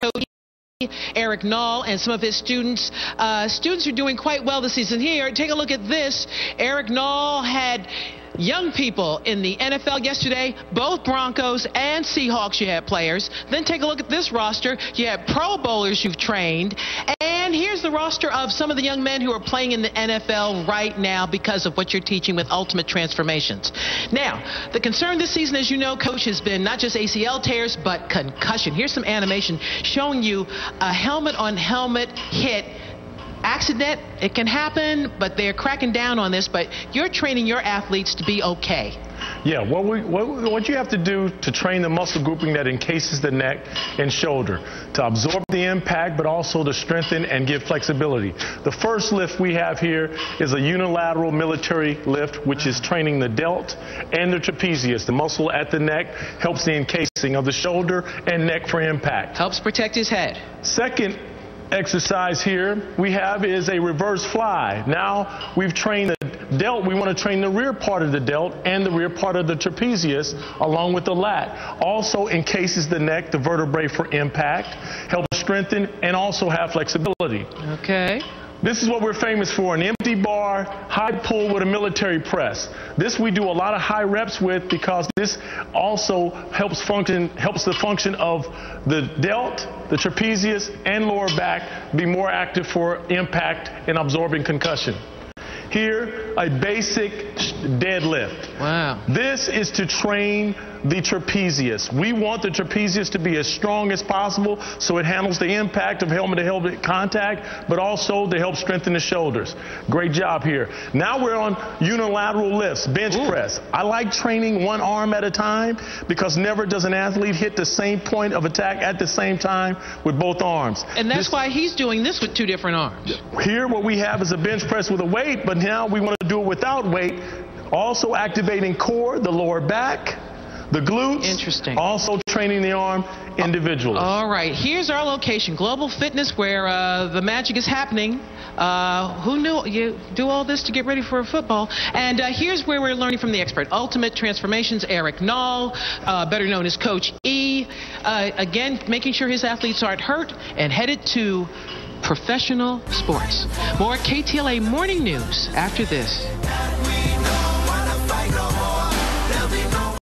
Coach Eric Knoll and some of his students. Students are doing quite well this season. Here, take a look at this. Eric Knoll had young people in the NFL yesterday, both Broncos and Seahawks. You had players. Then take a look at this roster. You had Pro Bowlers you've trained. And here's the roster of some of the young men who are playing in the NFL right now because of what you're teaching with Ultimate Transformations. Now, the concern this season, as you know, Coach, has been not just ACL tears, but concussion. Here's some animation showing you a helmet-on-helmet hit. Accident, it can happen, but they're cracking down on this, but you're training your athletes to be okay. Yeah, what you have to do to train the muscle grouping that encases the neck and shoulder, to absorb the impact, but also to strengthen and give flexibility. The first lift we have here is a unilateral military lift, which is training the delt and the trapezius. The muscle at the neck helps the encasing of the shoulder and neck for impact. Helps protect his head. Second exercise here we have is a reverse fly. Now we've trained the delt. We want to train the rear part of the delt and the rear part of the trapezius along with the lat. Also encases the neck, the vertebrae for impact, helps strengthen and also have flexibility. Okay. This is what we're famous for, an empty bar, high pull with a military press. This we do a lot of high reps with because this also helps the function of the delt, the trapezius, and lower back be more active for impact and absorbing concussion. Here, a basic deadlift. Wow. This is to train the trapezius. We want the trapezius to be as strong as possible so it handles the impact of helmet-to-helmet contact, but also to help strengthen the shoulders. Great job here. Now we're on unilateral lifts, bench press. I like training one arm at a time because never does an athlete hit the same point of attack at the same time with both arms. And that's why he's doing this with two different arms. Here what we have is a bench press with a weight, but now we want to do it without weight, also activating core, the lower back, the glutes. Interesting. Also training the arm individually. All right, here's our location, Global Fitness, where the magic is happening. Who knew you do all this to get ready for football? And here's where we're learning from the expert, Ultimate Transformations, Eric Knoll, better known as Coach E. Again, making sure his athletes aren't hurt and headed to professional sports. More KTLA Morning News after this.